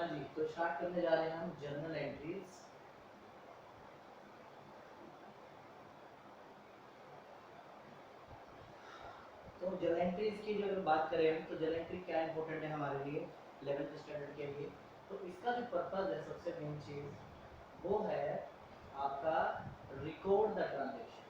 हाँ जी, तो स्टार्ट करने जा रहे हैं हम जर्नल एंट्रीज। तो जर्नल एंट्रीज की जो अगर बात करें हम, तो जर्नल एंट्री क्या इंपॉर्टेंट है हमारे लिए 11th स्टैंडर्ड के लिए। तो इसका जो पर्पज है, सबसे मेन चीज वो है आपका रिकॉर्ड द ट्रांजेक्शन,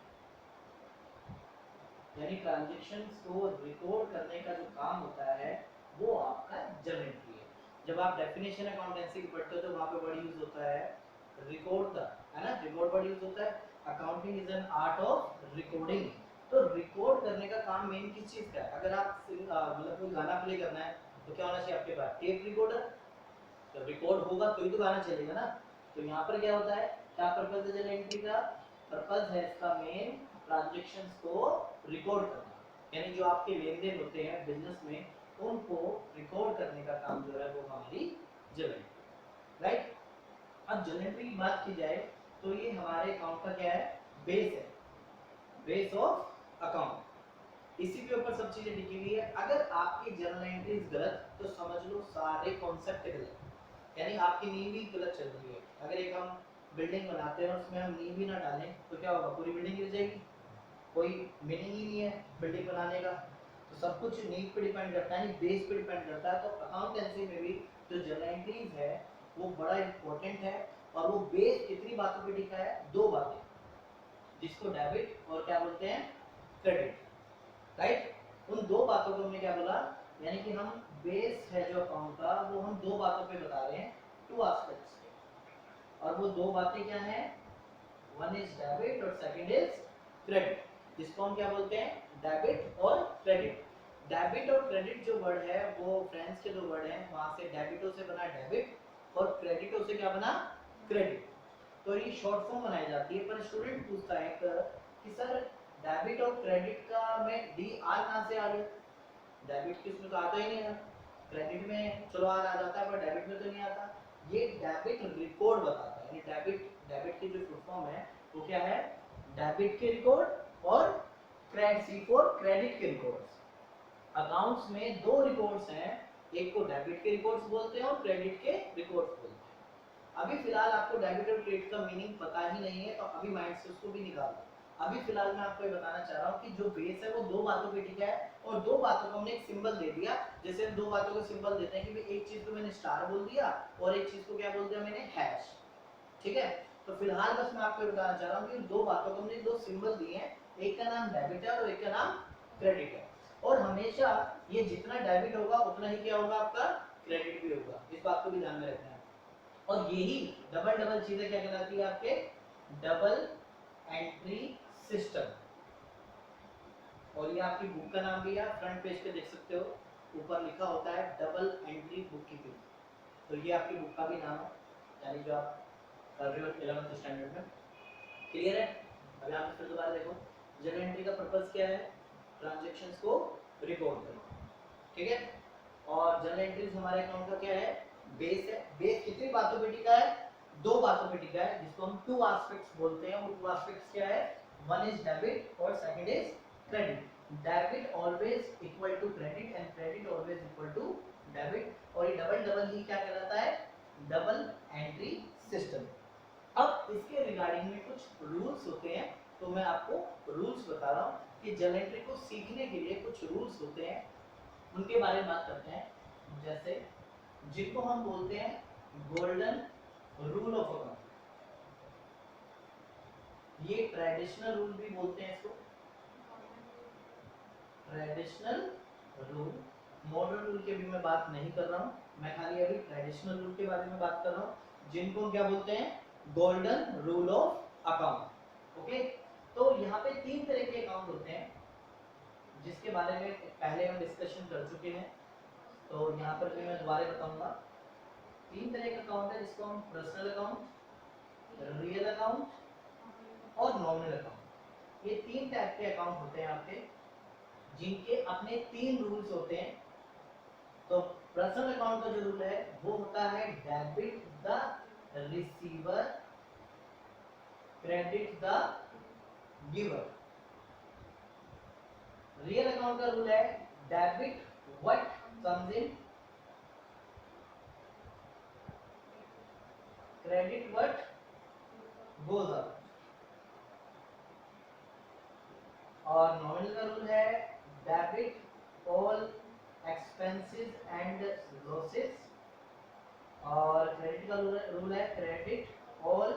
यानी ट्रांजेक्शन्स को रिकॉर्ड करने का जो काम होता है वो आपका जर्नल एंट्री है। जब आप डेफिनेशन अकाउंटेंसी की पढ़ते हो तो वहाँ पे वर्ड यूज होता है रिकॉर्ड द, है ना, रिकॉर्ड वर्ड यूज होता है। Accounting is an art of recording. तो रिकॉर्ड करने का काम मेन किस चीज का है? अगर आप मतलब कोई गाना प्ले करना है तो क्या होना चाहिए आपके पास? Tape recorder. जब रिकॉर्ड होगा तो ही तो गाना चलेगा ना। तो यहाँ पर क्या होता है, क्या पर्पज है जर्नल एंट्री का? पर्पज है इसका मेन ट्रांजैक्शंस को रिकॉर्ड करना, यानी जो आपके लेन देन होते हैं बिजनेस में उनको रिकॉर्ड करने का काम जो है वो हमारी जर्नल एंट्री, राइट। अब जर्नल एंट्री की बात की जाए तो ये हमारे अकाउंट का क्या है? बेस है, बेस ऑफ अकाउंट। इसी के ऊपर सब चीजें टिकी हुई है। अगर आपकी जर्नल एंट्रीज गलत तो समझ लो सारे कॉन्सेप्ट गलत, यानी आपकी नींव ही गलत चल रही है। अगर एक हम बिल्डिंग बनाते हैं और उसमें हम नींव ही ना डालें तो क्या होगा? पूरी बिल्डिंग गिर जाएगी, कोई मीनिंग ही नहीं है बिल्डिंग बनाने का। तो सब कुछ नींव पे डिपेंड करता है, बेस पे डिपेंड करता है। तो अकाउंटेंसी में भी जो जर्नल एंट्रीज है वो बड़ा इंपॉर्टेंट है। और वो बेस कितनी बातों पे टिका है? दो बातें, जिसको डेबिट और क्या बोलते हैं? Credit, right. उन दो बातों को हमने क्या बोला, यानी कि हम बेस है जो अकाउंट का वो हम दो बातों पे बता रहे हैं, टू एस्पेक्ट्स पे। और वो दो बातें क्या हैं? वन इज डेबिट और सेकंड इज क्रेडिट, जिसको हम क्या बोलते हैं? डेबिट और क्रेडिट। डेबिट और क्रेडिट जो वर्ड है वो फ्रेंड्स के दो वर्ड हैं, वहां से डेबिटो से बना डेबिट और क्रेडिटो से क्या बना? क्रेडिट। तो ये शॉर्ट फॉर्म बनाई जाती है। पर स्टूडेंट पूछता है कि सर डेबिट और क्रेडिट का में डी आर कहाँ से आ गया? डेबिट की उसमें तो आता ही नहीं है, क्रेडिट में चलो आर आ जाता है पर डेबिट में तो नहीं आता। ये डेबिट रिकॉर्ड बताता है, यानी डेबिट, डेबिट की जो फुल फॉर्म है वो क्या है? डेबिट के रिकॉर्ड और क्रेडिट, सी फॉर क्रेडिट के रिकॉर्ड्स। अकाउंट्स में दो रिकॉर्ड्स हैं, एक को डेबिट के रिकॉर्ड्स बोलते हैं और क्रेडिट के रिकॉर्ड्स बोलते हैं। अभी फिलहाल आपको डेबिट और क्रेडिट का मीनिंग पता ही नहीं है, तो अभी माइंड से उसको भी निकाल दो। अभी फिलहाल मैं आपको ये बताना चाह रहा हूँ कि जो बेस है वो दो बातों पे टिका है, और दो बातों को हमने एक सिंबल दे दिया। जैसे हम दो बातों को सिंबल देते हैं कि भाई एक चीज को मैंने स्टार बोल दिया और एक चीज को क्या बोल दिया मैंने? हैश, ठीक है। तो फिलहाल बस मैं आपको बताना चाह रहा हूँ कि दो बातों को हमने दो सिंबल दिए हैं, एक का नाम डेबिट है और एक का नाम क्रेडिट है। और हमेशा ये जितना डेबिट होगा उतना ही क्या होगा? आपका क्रेडिट भी होगा, इस बात को भी ध्यान में रखना है। और यही डबल डबल चीजें क्या कहलाती है? आपके डबल एंट्री सिस्टम। और ये आपकी बुक का नाम भी है, फ्रंट पेज पे देख सकते हो, ऊपर लिखा होता है डबल एंट्री बुक कीपिंग। तो ये आपकी बुक का भी नाम है, यानी जो आप कर रहे हो 11th स्टैंडर्ड में। क्लियर है? अभी आप फिर दोबारा देखो, जर्नल एंट्री का पर्पस क्या है? ट्रांजैक्शंस को रिकॉर्ड करना, ठीक है। और जर्नल एंट्रीज हमारे अकाउंट का क्या है? बेस है। बेस कितनी बातों पे टिका है? दो बातों पे टिका है, जिसको हम टू एस्पेक्ट्स बोलते हैं। वो टू एस्पेक्ट्स क्या है? वन इज डेबिट और second is credit. Debit always equal to credit and credit always equal to debit. और ये डबल डबल ही क्या कहलाता है? Double entry system. अब इसके रिगार्डिंग में कुछ रूल्स होते हैं, तो मैं आपको रूल्स बता रहा हूँ कि जर्नल एंट्री को सीखने के लिए कुछ रूल्स होते हैं, उनके बारे में बात करते हैं। जैसे जिनको हम बोलते हैं गोल्डन रूल ऑफ अकाउंट, ये ट्रेडिशनल रूल भी बोलते हैं इसको, ट्रेडिशनल रूल। मॉडर्न रूल की भी मैं बात नहीं कर रहा हूं, मैं खाली अभी ट्रेडिशनल रूल के बारे में बात कर रहा हूं, जिनको हम क्या बोलते हैं? Golden rule of account. Okay, तो यहाँ पे तीन तरह के अकाउंट होते हैं जिसके बारे में पहले हम डिस्कशन कर चुके हैं, तो यहाँ पर भी मैं दोबारा बताऊंगा। तीन तरह का अकाउंट है, जिसको हम पर्सनल अकाउंट, रियल अकाउंट और नॉमिनल अकाउंट, ये तीन टाइप के अकाउंट होते हैं आपके, जिनके अपने तीन रूल्स होते हैं। तो पर्सनल अकाउंट का जो रूल है वो होता है debit the receiver, credit the giver. Real account का रूल है debit what comes in, credit what goes out. और नॉमिनल का रूल है debit all expenses and losses. और क्रेडिट का रूल है credit all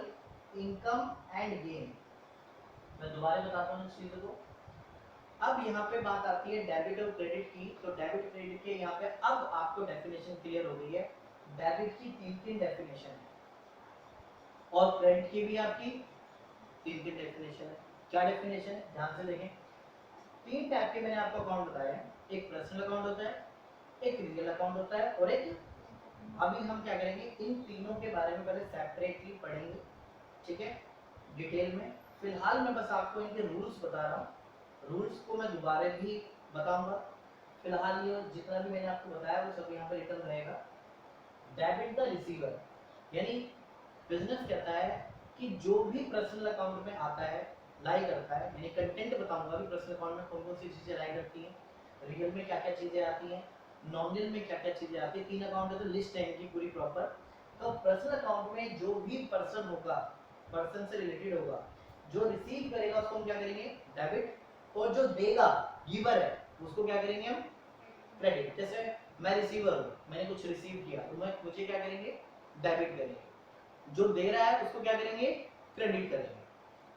income and gain. मैं दोबारा बताता हूँ इस चीज़ को। अब यहाँ पे बात आती है डेबिट और क्रेडिट की। तो डेबिट क्रेडिट के यहाँ पे अब आपको डेफिनेशन क्लियर हो गई है। डेबिट की तीन डेफिनेशन है और क्रेडिट की भी आपकी तीन डेफिनेशन है। क्या डेफिनेशन है, ध्यान से देखें। तीन टाइप के मैंने आपको अकाउंट बताए हैं। एक पर्सनल अकाउंट होता है, एक रियल अकाउंट होता है और एक, अभी हम क्या करेंगे इन तीनों के बारे में पहले सेपरेटली पढ़ेंगे, ठीक है, डिटेल में। फिलहाल मैं बस आपको इनके रूल्स बता रहा हूँ। रूल्स को मैं दोबारा भी बताऊंगा। फिलहाल ये जितना भी मैंने आपको बताया वो सब यहाँ पर रिटर्न रहेगा। डेबिट द रिसीवर, यानी बिजनेस कहता है कि जो भी पर्सनल अकाउंट में आता है लाई करता है, यानी कंटेंट बताऊंगा भी पर्सनल अकाउंट में कौन कौन सी चीजें लाई करती हैं, रियल में क्या क्या चीजें आती हैं, नॉमिनल में क्या क्या चीजें आती है। तीन अकाउंट है तो लिस्ट है इनकी पूरी प्रॉपर। तो पर्सनल अकाउंट में जो भी पर्सन होगा, पर्सन से रिलेटेड होगा, जो रिसीव करेगा उसको हम क्या करेंगे डेबिट, और जो देगा गिवर है उसको क्या करेंगे हम क्रेडिट। जैसे मैं रिसीवर हूँ, मैंने कुछ रिसीव किया तो मैं मुझे क्या करेंगे डेबिट करेंगे। जो दे रहा है उसको क्या करेंगे क्रेडिट करेंगे।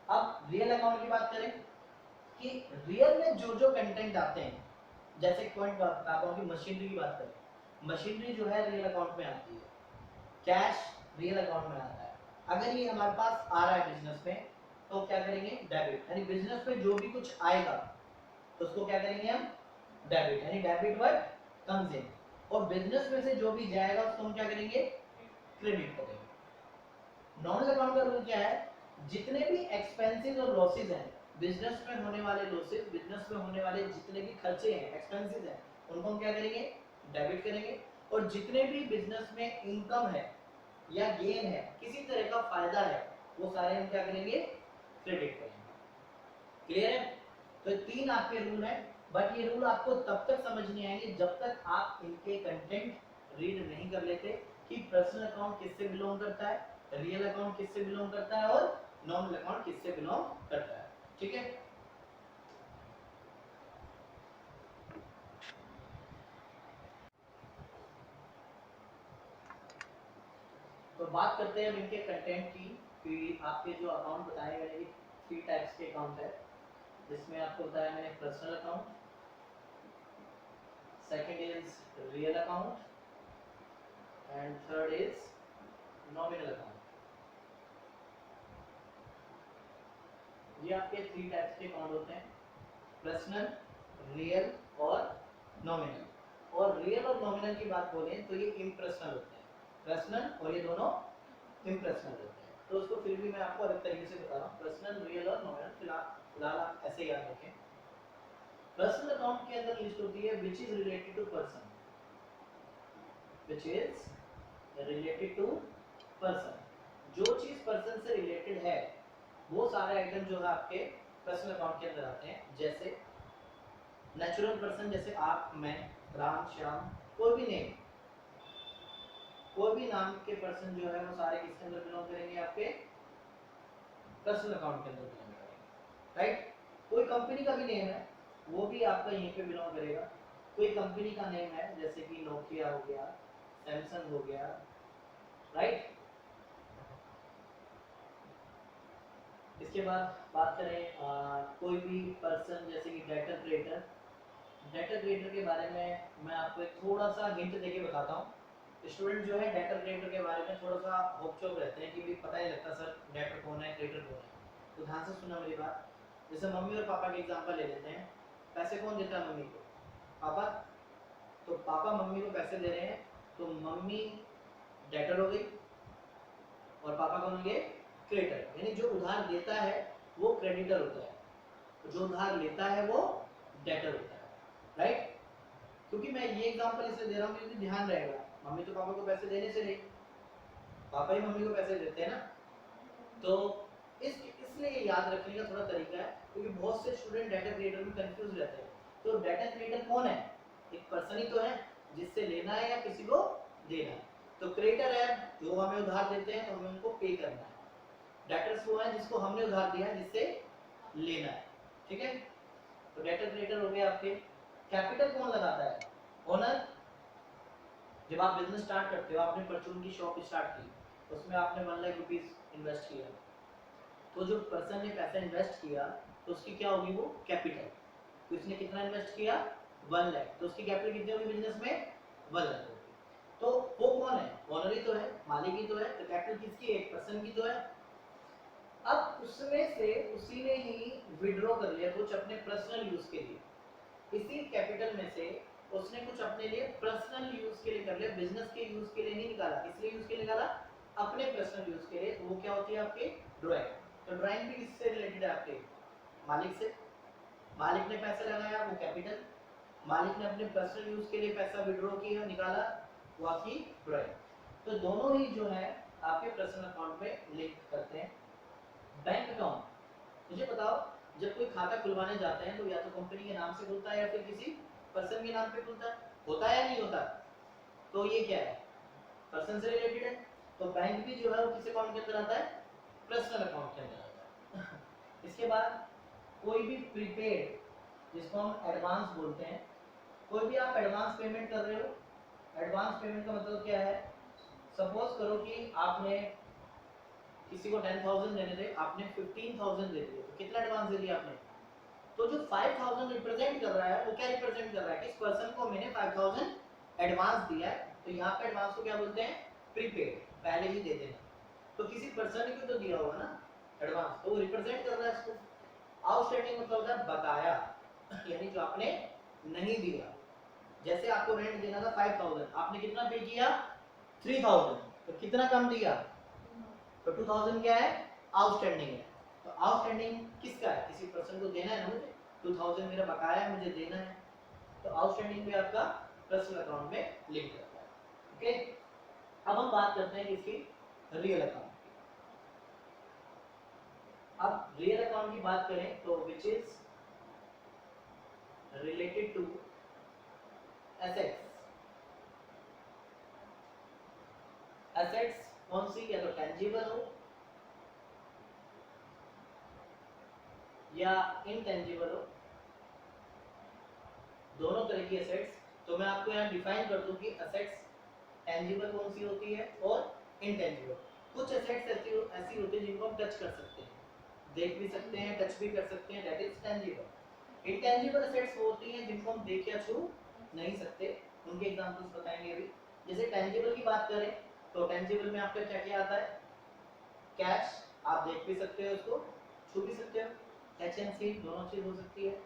अब रियल अकाउंट की बात करें कि रियल में जो जो कंटेंट आते हैं, जैसे पॉइंट अकाउंट की मशीनरी की बात करें, मशीनरी जो है रियल अकाउंट में आती है, कैश रियल अकाउंट में आता है। अगर ये हमारे पास आ रहा है बिजनेस में तो क्या करेंगे डेबिट, यानी बिजनेस में जो भी कुछ आएगा तो उसको क्या करेंगे हम डेबिट, यानी डेबिट वर्ड कम्स इन। और बिजनेस में से जो भी जाएगा उसको हम क्या करेंगे क्रेडिट करेंगे। नॉमिनल अकाउंट का रूल क्या है, जितने भी एक्सपेंसेस और लॉसेस हैं, बिजनेस में होने वाले लॉसेस, बिजनेस में होने वाले जितने भी खर्चे हैं, एक्सपेंसेस हैं, उनको हम क्या करेंगे डेबिट करेंगे। और जितने भी बिजनेस में इनकम है या गेन है, किसी तरह का फायदा है, वो सारे हम क्या करेंगे क्रेडिट करेंगे। क्लियर है। तो तीन आपके रूल हैं, बट ये रूल आपको तब तक समझ नहीं आएंगे जब तक आप इनके कंटेंट रीड नहीं कर लेते कि पर्सनल अकाउंट किससे बिलोंग करता है, रियल अकाउंट किससे बिलोंग करता है और नॉमिनल अकाउंट किससे बिलोंग करता है। ठीक है। तो बात करते हैं अब इनके कंटेंट की कि आपके जो अकाउंट बताए गए ये 3 टाइप्स के अकाउंट है, जिसमें आपको बताया मैंने personal account, second is real account and third is nominal account. ये आपके 3 टाइप्स के अकाउंट होते हैं, पर्सनल, रियल और नॉमिनल। और रियल और नॉमिनल की बात बोलें तो ये इम्पर्सनल होते हैं, पर्सनल और ये दोनों इम्पर्सनल होते हैं। तो उसको फिर भी मैं आपको अलग तरीके से बता रहा हूँ, पर्सनल, रियल और नॉमिनल। फिलहाल आप ऐसे याद रखें। पर्सनल अकाउंट के अंदर लिस्ट होती है which is related to person, which is related to person. जो चीज पर्सन से रिलेटेड है वो सारे आइटम जो है आपके पर्सनल अकाउंट के अंदर आते हैं। जैसे नेचुरल पर्सन, जैसे आप, मैं, राम, श्याम, कोई भी नेम, कोई भी नाम के पर्सन जो है वो सारे किसके अंदर बिलोंग करेंगे आपके पर्सनल अकाउंट के अंदर बिलोंग करेंगे, राइट। कोई कंपनी का भी नेम है वो भी आपका यहीं पे बिलोंग करेगा। कोई कंपनी का नेम है जैसे कि नोकिया हो गया, सैमसंग हो गया, राइट। इसके बाद बात करें कोई भी पर्सन जैसे कि डाटा क्रिएटर। डाटा क्रिएटर के बारे में मैं आपको एक थोड़ा सा हिंट देके बताता हूँ। स्टूडेंट जो है डाटा क्रिएटर के बारे में थोड़ा सा होपचोक रहते हैं कि भी पता ही लगता सर डाटा कौन है, क्रिएटर कौन है। तो ध्यान से सुना मेरी बात। जैसे मम्मी और पापा के एग्जांपल ले लेते हैं। पैसे कौन देता है मम्मी को, पापा। तो पापा मम्मी को पैसे दे रहे हैं तो मम्मी डेटर हो गई और पापा कौन होंगे क्रेडिटर, यानी जो उधार देता है वो क्रेडिटर होता है, जो उधार लेता है वो डेटर होता है, राइट। क्योंकि मैं ये एग्जांपल इसलिए दे रहा हूँ क्योंकि ध्यान रहेगा, मम्मी तो पापा को पैसे देने से नहीं, पापा ही मम्मी को पैसे देते हैं ना। तो इसलिए ये याद रखने का थोड़ा तरीका है, क्योंकि बहुत से स्टूडेंट डाटा क्रिएटर में कंफ्यूज रहते हैं। तो डाटा क्रिएटर कौन है, एक पर्सन ही तो है जिससे लेना है या किसी को देना है। तो क्रेडिटर है जो हमें उधार देते हैं तो हमें उनको पे करना है, डेटर्स वो है जिसको हमने उधार दिया है जिससे लेना है, ठीक है। तो डेटर क्रेडिटर हो गए आपके। कैपिटल कौन लगाता है? ओनर। जब आप बिजनेस स्टार्ट करते हो, आपने परचून की शॉप स्टार्ट की, उसमें आपने 1 लाख रुपीस इन्वेस्ट किया, तो जो पर्सन ने पैसा इन्वेस्ट किया तो उसकी क्या होगी? वो कैपिटल। तो इसने कितना इन्वेस्ट किया? 1 लाख, तो उसकी कैपिटल कितनी होगी बिजनेस में? 1 लाख होगी। तो वो कौन है? ओनर ही तो है, मालिक ही तो है, तो कैपिटल किसकी? एक पर्सन की तो है। अब उसमें से उसी ने ही विड्रॉ कर लिया कुछ अपने पर्सनल यूज के लिए, इसी कैपिटल में से उसने कुछ अपने लिए पर्सनल यूज के लिए कर लिया, बिजनेस के यूज के लिए नहीं निकाला। इसलिए यूज के लिए निकाला? अपने पर्सनल यूज के लिए। तो वो क्या होती है आपके? ड्राइंग। तो ड्राइंग भी किससे रिलेटेड है? आपके मालिक से। मालिक ने पैसा लगाया, वो कैपिटल। मालिक ने अपने पर्सनल यूज के लिए पैसा विड्रॉ किया, निकाला, वो आपकी ड्राइंग। तो दोनों ही जो है आपके पर्सनल अकाउंट में लिंक करते हैं। बैंक अकाउंट, मुझे बताओ, जब कोई खाता खुलवाने जाते हैं तो या तो कंपनी के नाम से खुलता है या फिर किसी पर्सन के नाम पे खुलता है, होता है या नहीं होता? तो ये क्या है? पर्सन से रिलेटेड है। तो बैंक भी जो है वो किस अकाउंट के अंदर आता है? पर्सनल अकाउंट के अंदर आता है। इसके बाद कोई भी प्रीपेड, जिसको हम एडवांस बोलते हैं, कोई भी आप एडवांस पेमेंट कर रहे हो, एडवांस पेमेंट का मतलब क्या है? सपोज करो कि आपने किसी को 10,000 देने थे, आपने 15,000 दे दिए, तो कितना एडवांस दे दिया आपने? तो जो 5,000 रिप्रेजेंट कर रहा है वो क्या रिप्रेजेंट कर रहा है? किस पर्सन को मैंने 5,000 एडवांस दिया है, तो यहाँ पे एडवांस को क्या बोलते हैं? प्रीपेड, पहले ही दे देना। तो किसी पर्सन ने तो दिया होगा ना एडवांस, तो वो रिप्रेजेंट कर रहा है इसको। आउटस्टैंडिंग मतलब होता है बकाया, यानी जो आपने नहीं दिया। जैसे आपको रेंट देना था 5,000, आपने कितना पे किया? 3,000, तो कितना कम दिया? तो 2,000 क्या है? आउटस्टैंडिंग है। तो आउटस्टैंडिंग किसका है? किसी पर्सन को देना है ना मुझे, 2,000 मेरा बकाया है, मुझे देना है। तो आउटस्टैंडिंग भी आपका पर्सनल अकाउंट में लिंक करता है। ओके, अब हम बात करते हैं इसकी रियल अकाउंट की। अब रियल अकाउंट की बात करें तो which is related to assets. Assets कौन सी? या तो टेंजिबल हो या इनटेंजिबल हो, दोनों तरह की एसेट्स। तो मैं आपको यहाँ डिफाइन कर दूं कि एसेट्स टेंजिबल कौन सी होती है और इनटेंजिबल। कुछ एसेट्स ऐसी होती है जिनको हम टच कर सकते हैं, देख भी सकते हैं, टच भी कर सकते हैं, that is tangible. Intangible assets वो होती हैं जिनको हम देख या छू नहीं सकते, उनके एग्जांपल्स बताएंगे अभी। जैसे टेंजिबल की बात करें तो टेंजिबल में आपका क्या क्या आता है? कैश, आप देख भी सकते हो, उसको छू भी सकते हो, टच एंड सी दोनों चीज हो सकती है।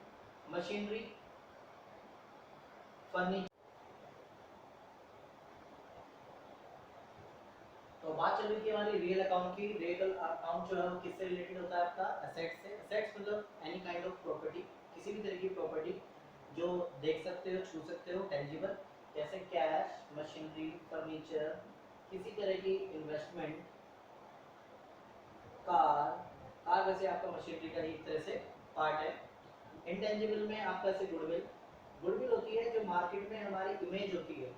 Machinery, furniture. तो बात चल रही थी हमारी रियल अकाउंट की। रियल अकाउंट जो है वो किससे रिलेटेड होता है? आपका एसेट से। एसेट्स मतलब एनी काइंड ऑफ प्रॉपर्टी, किसी भी तरह की प्रॉपर्टी जो देख सकते हो, छू सकते हो, टेंजिबल, जैसे कैश, मशीनरी, फर्नीचर, किसी तरह की इन्वेस्टमेंट, कार। कार वैसे आपका मशीनरी का ही एक तरह से पार्ट है। इंटेंजिबल में आपका से गुडविल, गुडविल होती है जो मार्केट में हमारी इमेज होती है,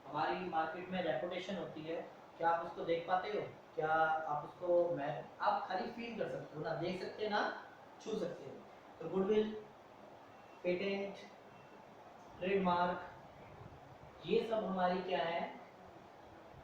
हमारी मार्केट में रेपुटेशन होती है। क्या आप उसको देख पाते हो? क्या आप उसको, मैं, आप खाली फील कर सकते हो ना, देख सकते ना छू सकते हो। तो गुडविल, पेटेंट, ट्रेडमार्क, ये सब हमारी क्या है?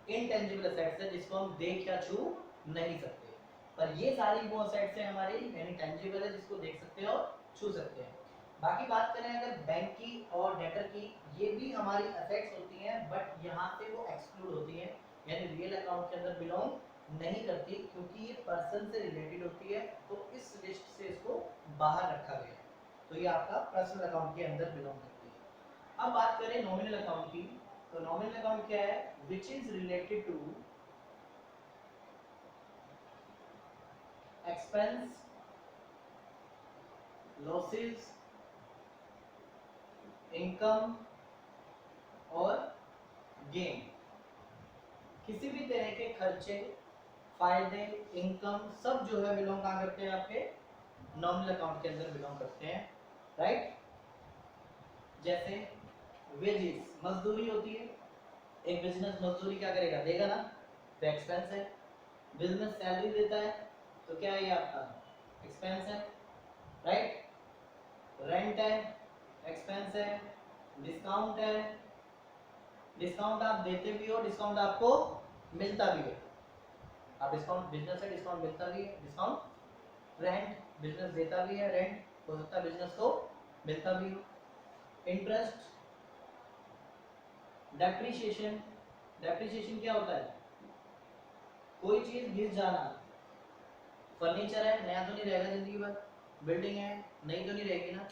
इनटेंजिबल एसेट्स है जिसको हम देख या छू नहीं सकते। पर ये सारी वो एसेट्स है हमारी, यानी टेंजिबल है जिसको देख सकते हो, छू सकते हैं। बाकी बात करें अगर बैंक की और डेटर की, ये भी हमारी एसेट्स होती हैं, बट यहाँ से वो एक्सक्लूड होती हैं, यानी रियल अकाउंट के अंदर बिलोंग नहीं करती, क्योंकि ये पर्सन से रिलेटेड होती है, तो इस लिस्ट से इसको बाहर रखा गया है। तो ये आपका पर्सनल अकाउंट के अंदर बिलोंग करती है। अब बात करें नॉमिनल अकाउंट की, तो नॉमिनल अकाउंट क्या है? Which is related to expense, losses, income और गेन। किसी भी तरह के खर्चे, फायदे, इनकम सब जो है बिलोंग कहाँ करते हैं? आपके नॉमिनल अकाउंट के अंदर बिलोंग करते हैं, राइट। जैसे वेजेस, मजदूरी होती है, एक बिजनेस मजदूरी क्या करेगा, देगा ना, तो एक्सपेंस है। बिजनेस सैलरी देता है तो क्या है ये आपका एक्सपेंस है, राइट। रेंट है, एक्सपेंस है। डिस्काउंट है, डिस्काउंट आप देते भी हो, डिस्काउंट आपको मिलता भी है। आप डिस्काउंट, बिजनेस है डिस्काउंट मिलता भी है, डिस्काउंट। रेंट, बिजनेस देता भी है रेंट, हो सकता है बिजनेस को मिलता भी हो। इंटरेस्ट, डेप्रिसिएशन, डेप्रिसिएशन क्या होता है, कोई चीज गिर जाना। फर्नीचर है, नया तो नहीं रहेगा जिंदगी भर, बिल्डिंग है नई तो नहीं रहेगी ना,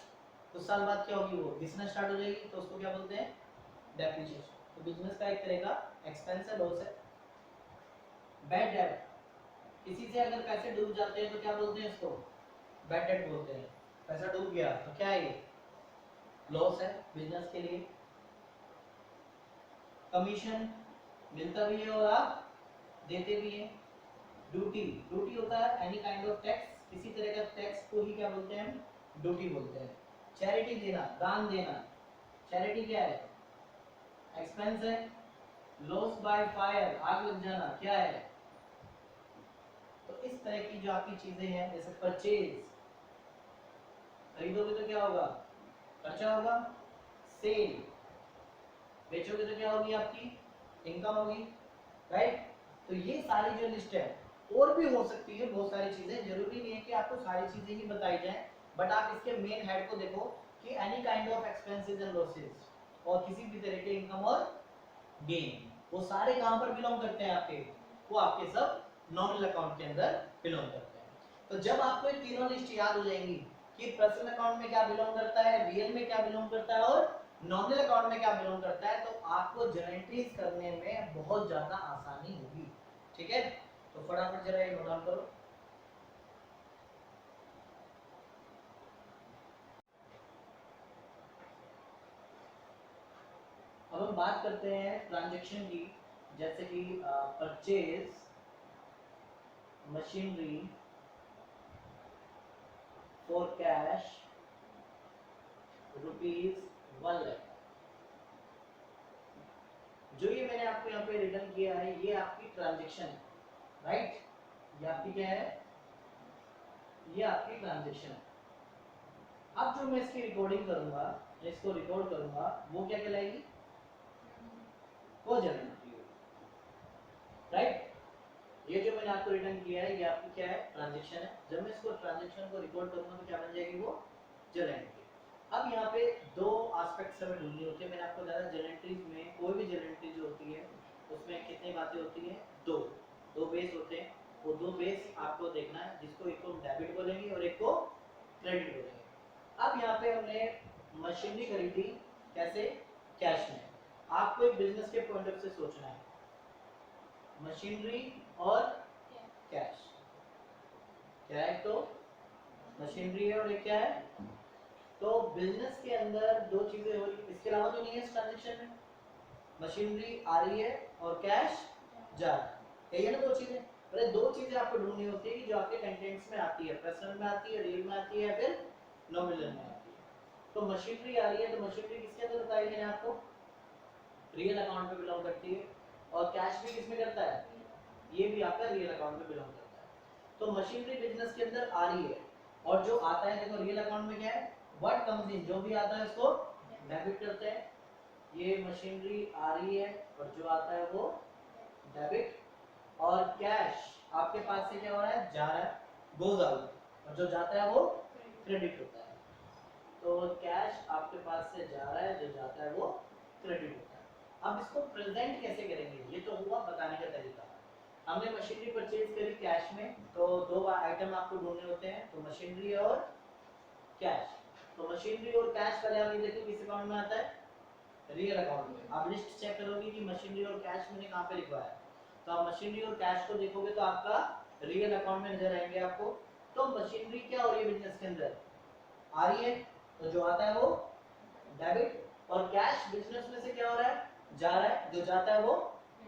कुछ साल बाद क्या होगी, वो बिजनेस स्टार्ट हो जाएगी, तो उसको क्या बोलते हैं, डेप्रिसिएशन। तो बिजनेस का एक तरह का एक्सपेंस है, लॉस है। बैड डेट, किसी से अगर पैसे डूब जाते हैं तो क्या बोलते हैं इसको, बैड डेट बोलते हैं। पैसा डूब गया तो क्या है ये, लॉस है बिजनेस के लिए। कमीशन, मिलता भी है और आप देते भी हैं। ड्यूटी, ड्यूटी होता है एनी काइंड ऑफ टैक्स, किसी तरह का टैक्स को ही क्या बोलते हैं हम, ड्यूटी बोलते हैं। चैरिटी देना, दान देना, चैरिटी क्या है, एक्सपेंस है। लॉस बाय फायर, आग लग जाना, क्या है। तो इस तरह की जो आपकी चीजें हैं, जैसे परचेज, खरीदोगे तो क्या होगा, खर्चा होगा। सेल, बेचोगे तो क्या होगी, आपकी इनकम होगी, राइट। तो ये सारी जो लिस्ट है, और भी हो सकती है बहुत सारी चीजें, जरूरी नहीं है कि आपको सारी चीजें ही बताई जाए, बट आप इसके मेन हेड को देखो कि any kind of expenses and losses, और किसी भी तरह के इनकम और गेन, वो सारे कहां पर बिलोंग करते हैं आपके, वो आपके सब नॉमिनल अकाउंट के अंदर बिलोंग करते हैं। तो जब आपको ये तीनों लिस्ट याद हो जाएंगी कि पर्सनल अकाउंट में क्या बिलोंग करता है, रियल में क्या बिलोंग करता है और नॉमिनल अकाउंट में क्या बिलोंग करता है, तो आपको जर्नल एंट्रीज करने में बहुत ज्यादा आसानी होगी, ठीक है। तो फटाफट जरा ये नोट डाउन करो। अब हम बात करते हैं ट्रांजैक्शन की, जैसे कि परचेज मशीनरी फॉर कैश ₹1,00,000। जो ये मैंने आपको यहाँ पे रिटर्न किया है, ये आपकी ट्रांजैक्शन है, राइट। ये आपकी क्या है, ये आपकी ट्रांजैक्शन है। अब जो मैं इसकी रिकॉर्डिंग करूंगा, इसको रिकॉर्ड करूंगा, वो क्या कहलाएगी, वो जर्नल एंट्री होगी, राइट। ये जो मैंने आपको रिटर्न किया है, ये आपकी क्या है, ट्रांजैक्शन है। जब मैं इसको ट्रांजैक्शन को रिकॉर्ड करूंगा तो क्या बन जाएगी, वो जर्नल एंट्री। अब यहाँ पे दो एस्पेक्ट्स हमें ढूंढनी होती है। मैंने आपको बताया जर्नल एंट्रीज में, कोई भी जर्नल एंट्री जो होती है उसमें कितनी बातें होती हैं, दो दो बेस होते हैं। वो दो बेस आपको देखना है, जिसको एक को डेबिट बोलेंगे और एक को क्रेडिट बोलेंगे। अब यहाँ पे हमने मशीनरी खरीदी, कैसे, कैश में। आपको एक बिजनेस के पॉइंट ऑफ से सोचना है, मशीनरी और कैश, क्या है, तो मशीनरी है और एक क्या है, तो बिजनेस के अंदर दो चीजें हो रही, इसके अलावा तो नहीं है इस ट्रांजैक्शन में, मशीनरी आ रही है और कैश जा रहा है, यही है ना दो चीजें। अरे दो चीजें आपको ढूंढनी होती है कि जो आपके कंटेंट्स में आती है, पर्सनल में आती है, रियल में आती है, फिर नॉमिनल में आती है। तो मशीनरी आ रही है, तो मशीनरी किसके अंदर बताई मैंने आपको, रियल अकाउंट में बिलोंग करती है। और कैश भी किसमें करता है, ये भी आपका रियल अकाउंट में बिलोंग करता है। तो मशीनरी बिजनेस के अंदर आ रही है, और जो आता है देखो रियल अकाउंट में क्या है, व्हाट कम्स इन, जो भी आता है उसको डेबिट करते हैं। ये मशीनरी आ रही है और जो आता है वो डेबिट, और कैश आपके पास से क्या हो रहा है, जा रहा है, गोज आउट, और जो जाता है वो क्रेडिट होता है। तो कैश आपके पास से जा रहा है, जो जाता है वो क्रेडिट होता है। अब इसको प्रेजेंट कैसे करेंगे, ये तो हुआ बताने का तरीका। हमने मशीनरी परचेज करी कैश में, तो दो आइटम आपको ढूंढने होते हैं, तो मशीनरी और कैश। तो मशीनरी और कैश पहले आप ये देखो किस अकाउंट में आता है, रियल अकाउंट में। आप लिस्ट चेक करोगे कि मशीनरी और कैश मैंने कहाँ पे लिखवाया है, तो आप मशीनरी और कैश को देखोगे तो आपका रियल अकाउंट में नजर आएंगे आपको। तो मशीनरी क्या हो रही है बिजनेस के अंदर, आ रही है, तो जो आता है वो डेबिट, और कैश बिजनेस में से क्या हो रहा है, जा रहा है, जो जाता है वो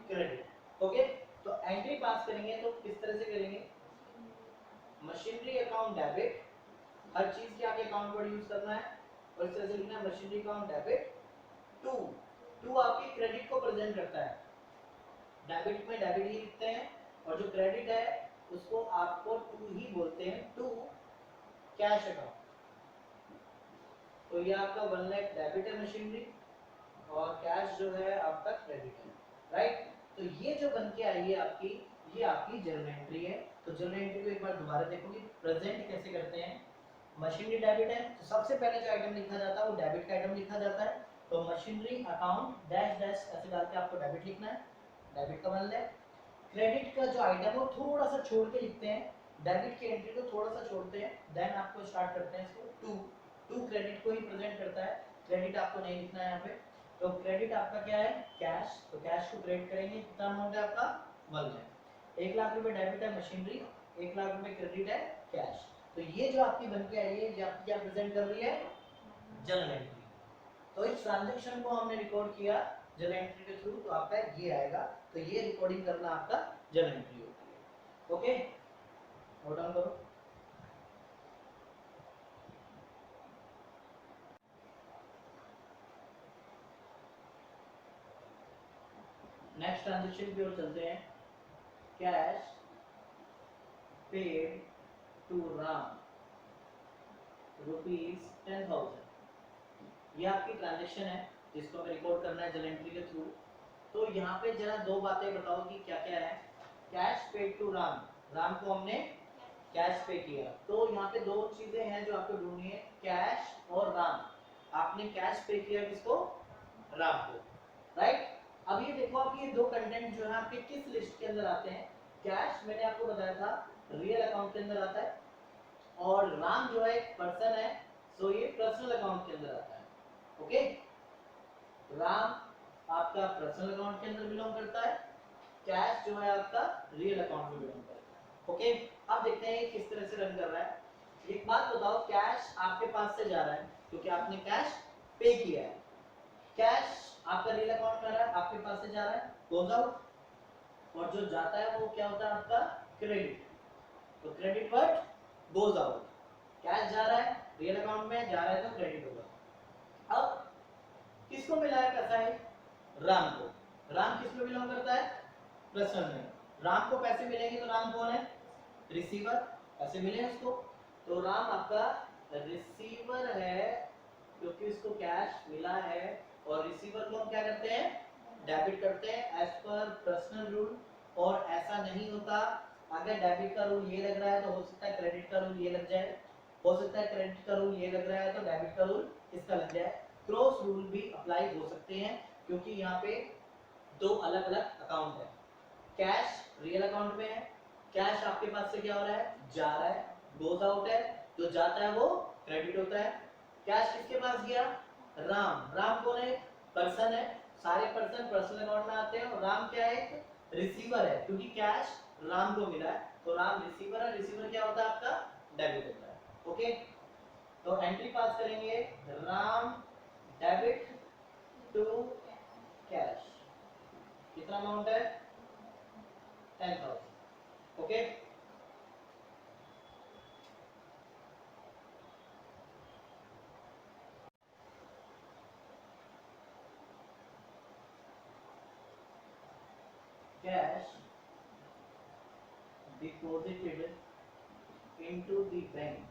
क्रेडिट। ओके, तो एंट्री पास करेंगे तो किस तरह से करेंगे, मशीनरी अकाउंट डेबिट, हर चीज के आगे अकाउंट वर्ड यूज करना है, और इस तरह से लिखना है machinery account debit to to आपके क्रेडिट को प्रेजेंट करता है, डेबिट में डेबिट ही लिखते हैं, और जो क्रेडिट है उसको आपको टू ही बोलते हैं, टू कैश अकाउंट। तो ये आपका 1 लाख डेबिट है मशीनरी, और कैश जो है आपका क्रेडिट है, राइट। तो ये जो बन के आई है आपकी, ये आपकी जर्नल एंट्री है। तो जर्नल एंट्री को एक बार दोबारा देखोगे, प्रेजेंट कैसे करते हैं। मशीनरी डेबिट है तो सबसे पहले जो आइटम लिखा जाता है वो डेबिट का आइटम लिखा जाता है। तो मशीनरी अकाउंट डैश डैश ऐसे डाल के आपको डेबिट लिखना है, डेबिट का मतलब है। क्रेडिट का जो आइटम है वो थोड़ा सा छोड़ के लिखते हैं, डेबिट की एंट्री को थोड़ा सा छोड़ते हैं, देन आपको स्टार्ट करते हैं इसको टू। टू क्रेडिट को ही प्रेजेंट करता है, क्रेडिट आपको नहीं लिखना है यहाँ पे। तो क्रेडिट आपका क्या है, कैश। तो कैश को क्रेडिट करेंगे, कितना अमाउंट है आपका 1 लाख। 1 लाख रुपए डेबिट है मशीनरी, 1 लाख रुपए क्रेडिट है कैश। तो ये जो आपकी बन के आई है, ये आपकी क्या प्रेजेंट कर रही है, जर्नल एंट्री। तो इस ट्रांजैक्शन को हमने रिकॉर्ड किया जर्नल एंट्री के थ्रू, तो आपका ये आएगा। तो ये रिकॉर्डिंग करना आपका जर्नल एंट्री होती है। ओके, नोट डाउन करो। नेक्स्ट ट्रांजैक्शन की ओर चलते हैं। Cash paid to Ram ₹10,000। ये आपकी ट्रांजैक्शन है जिसको हमें रिकॉर्ड करना है जर्नल एंट्री के थ्रू। तो यहाँ पे जरा दो बातें बताओ कि क्या क्या है। Cash paid to Ram, Ram को हमने कैश पे किया। तो यहाँ पे दो चीजें हैं जो आपको ढूंढनी है, कैश और राम। आपने कैश पे किया किसको, राम को, राइट। अब ये देखो आप, ये दो कंटेंट जो है आपके किस लिस्ट के अंदर आते हैं। कैश मैंने आपको बताया था रियल अकाउंट के अंदर आता है, और राम जो है एक पर्सन है, सो ये पर्सनल अकाउंट के अंदर आता है। ओके, राम आपका पर्सनल अकाउंट के अंदर बिलोंग करता है, कैश जो है आपका रियल अकाउंट में बिलोंग करता है। ओके, अब देखते हैं किस तरह से रन कर रहा है। एक बात बताओ, कैश आपके पास से जा रहा है क्योंकि आपने कैश पे किया है, कैश आपका रियल अकाउंट में रहा है, आपके पास से जा रहा है, गोज आउट। और जो जाता है वो क्या होता है आपका, क्रेडिट। तो credit word goes out. Cash जा रहा है रियल अकाउंट में, जा रहा है तो क्रेडिट होगा। अब किसको मिला है पैसा है, राम को। राम किस में बिलोंग करता है, पर्सनल में। राम को पैसे मिलेंगे तो राम कौन है, रिसीवर, पैसे मिले उसको। तो राम आपका रिसीवर है क्योंकि उसको कैश मिला है, और रिसीवर को हम क्या करते हैं, डेबिट करते हैं एज पर पर्सनल रूल। और ऐसा नहीं होता, अगर डेबिट का रूल ये लग रहा है तो हो सकता है क्रेडिट का रूल ये लग जाए, हो सकता है क्रेडिट का रूल ये लग रहा है तो डेबिट का रूल इसका लग जाए। क्रॉस रूल भी अप्लाई हो सकते हैं क्योंकि यहाँ पे दो अलग अलग अकाउंट है। कैश रियल अकाउंट में है, कैश आपके पास से क्या हो रहा है, जा रहा है, गोज आउट है, जो जाता है वो क्रेडिट होता है। कैश किसके पास गया, राम। राम कौन है, पर्सन है, सारे पर्सन पर्सनल अकाउंट में आते हैं, और राम क्या है, एक रिसीवर है क्योंकि कैश राम को मिला है, तो राम रिसीवर है। रिसीवर क्या होता है आपका, डेबिट होता है। ओके, तो एंट्री पास करेंगे, राम डेबिट टू कैश, कितना अमाउंट है, 10,000। Okay, cash deposited into the bank.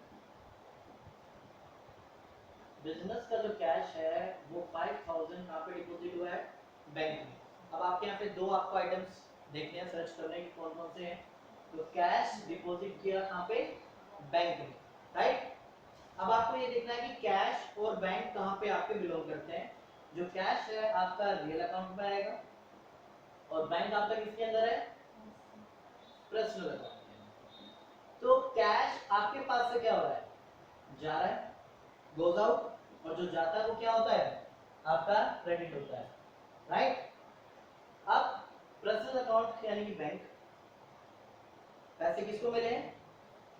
Business का जो कैश है वो 5,000 कहाँ पे डिपॉजिट हुआ है, बैंक में। अब आपके यहाँ पे दो आपको आइटम्स देखने हैं, सर्च करने की कौन कौन से हैं। तो कैश डिपॉजिट किया कहाँ पे, बैंक में, राइट। अब आपको ये देखना है कि कैश और बैंक कहाँ पे आपके बिलोंग करते हैं। जो कैश है आपका रियल अकाउंट में आएगा, और बैंक आपका किसके अंदर है, पर्सनल अकाउंट में। तो कैश आपके पास से क्या हो रहा है, जा रहा है, गोज आउट, और जो जाता है वो क्या होता है, आपका क्रेडिट होता है, राइट। अब पर्सनल अकाउंट यानी कि बैंक, पैसे किसको मिले हैं,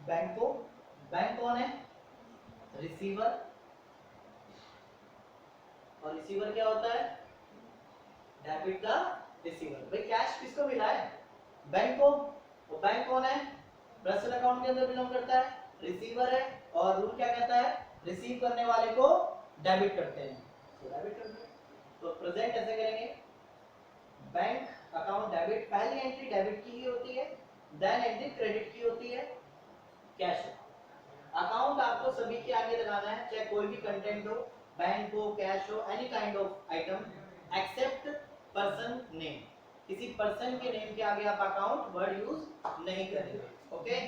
बैंक को। बैंक कौन है, रिसीवर, और रिसीवर क्या होता है, डेबिट का रिसीवर। भाई कैश किसको मिला है, बैंक को। तो बैंक कौन है, पर्सनल अकाउंट के अंदर बिलोंग करता है, रिसीवर है, और रूल क्या कहता है, रिसीव करने वाले को डेबिट करते हैं, तो डेबिट करते हैं। तो प्रेजेंट ऐसे करेंगे, बैंक अकाउंट डेबिट, पहली एंट्री डेबिट की ही होती है, देन एंट्री क्रेडिट की होती है, कैश। अकाउंट आपको सभी के आगे लगाना है, चाहे कोई भी कंटेंट हो, बैंक हो, कैश हो, any kind of item, except person name. किसी पर्सन के नेम के आगे आप अकाउंट वर्ड यूज नहीं करेंगे, ओके।